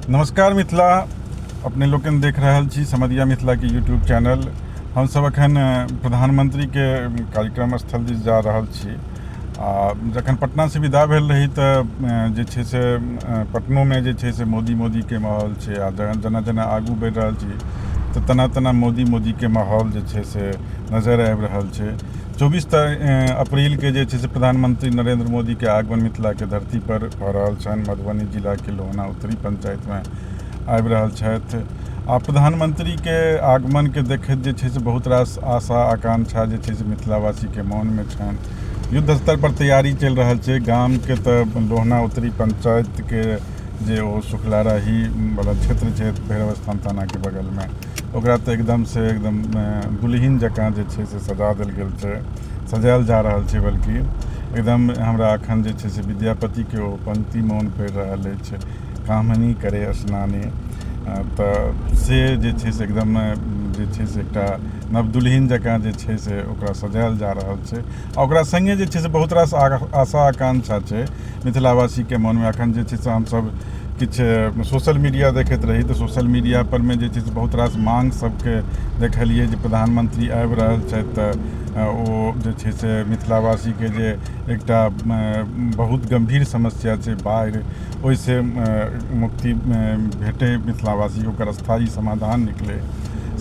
नमस्कार मिथिला, अपने लोकनि देख रहल छी समधिया मिथिला के यूट्यूब चैनल। हम सब अखन प्रधानमंत्री के कार्यक्रम स्थल दिस जा रहल छी। जखन पटना से विदा भेल रही तऽ जे छै से पटनो में जे छै से मोदी के माहौल छै। आ जेना जेना आगू बढ़ि रहल छी तऽ तना मोदी के माहौल जे छै से नजर आबि रहल छै। 24 अप्रैल के जे छै से प्रधानमंत्री नरेंद्र मोदी के आगमन मिथिला के धरती पर भऽ रहल छनि। मधुबनी जिला के लोहना उत्तरी पंचायत में आबि रहल छथि। आ प्रधानमंत्री के आगमन के देखैत जे छै से बहुत रास आशा आकांक्षा जे छै से मिथिलावासी के मन में छनि। युद्ध स्तर पर तैयारी चलि रहल छै। गाम के तऽ लोहना उत्तरी पंचायत के जे ओ सुखलाराही वाला क्षेत्र छै भैरव स्थान थाना के बगल में, ओकरा तऽ एकदम दुल्हिन जकाँ जे छै से सजा देल गेल छै, सजायल जा रहल छै। बल्कि एकदम हमरा अखन जे छै से विद्यापति के ओ पंक्ति मोन पड़ि रहल अछि, कामनी करे स्नाने। तऽ से जे छै से एकदम जे छै से एकटा नव दुल्हिन जकाँ जे छै से ओकरा सजायल जा रहल छै। आ ओकरा संगे जे छै से बहुत रास आशा आकांक्षा छै मिथिलावासी के मन में। अखन जे छै से हमसब किछु सोशल मीडिया देखैत रही तऽ सोशल मीडिया पर में जे छै से बहुत रास मांग सबके देखलिए जे प्रधानमंत्री आबि रहल छथि तऽ ओ जे छै से मिथिलावासी के जे एकटा बहुत गंभीर समस्या छै बाढ़ि, ओहिसे मुक्ति भेटे मिथिलावासी, ओकर स्थायी समाधान निकले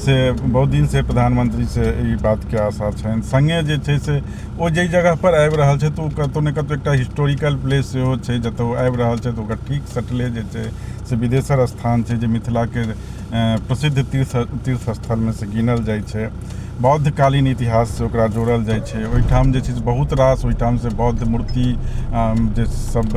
से बहुत दिन से प्रधानमंत्री से ई बात के आशा छनि। संगे जे छै से ओ जे जगह पर आबि रहल छै तऽ ओ कतौ ने कतौ एकटा हिस्टोरिकल प्लेस सेहो छै जतऽ ओ आबि रहल छै तऽ ओकर ठीक सटले जे छै से विदेशर स्थान छै जे मिथिला के प्रसिद्ध तीर्थ स्थल में से गिनल जाइ छै। बौद्धकालीन इतिहास से ओकरा जोड़ल जाइ छै। ओहिठाम जे छै से बहुत रास ओहिठाम से बौद्ध मूर्ति जे सब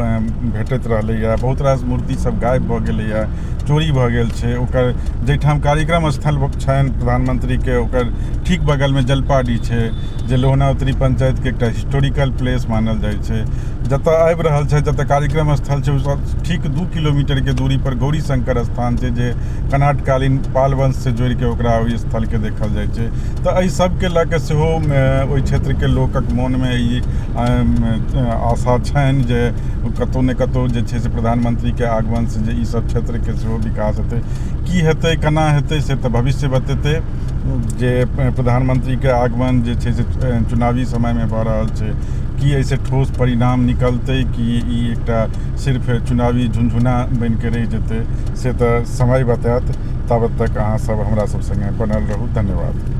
भेटैत रहलैए। बहुत रास मूर्ति सब गायब भऽ गेलैए, चोरी भऽ गेल छै। ओकर जाहिठाम कार्यक्रम स्थल छनि प्रधानमंत्री के, ओकर ठीक बगल में जलपाडी छै जे लोहना उत्तरी पंचायत के एकटा हिस्टोरिकल प्लेस मानल जाइ छै। जतऽ आबि रहल छै, जतऽ कार्यक्रम स्थल छै, ठीक 2 किलोमीटर के दूरी पर गौरी शंकर स्थान छै जे कनाटकालीन पाल वंश से जोड़ि के ओकरा ओहि स्थल के देखल जाइ छै। तऽ एहि सबके लऽ कऽ सेहो ओहि क्षेत्रके लोकक मोनमे ई आशा छनि जे कतहु ने कतहु जे छै से प्रधानमंत्रीके आगमनसँ जे ईसब क्षेत्रके सेहो विकास हेतै। की हेतै केना हेतै से तऽ भविष्य बतेतै। जे प्रधानमंत्रीके आगमन जे छै से चुनावी समयमे भऽ रहल छै, की एहिसँ ठोस परिणाम निकलतै कि ई एकटा सिर्फ चुनावी झुनझुना बनि कऽ रहि जेतै से तऽ समय बताएत। ताबत तक अहाँ सब हमरा सब संगे बनल रहू। धन्यवाद।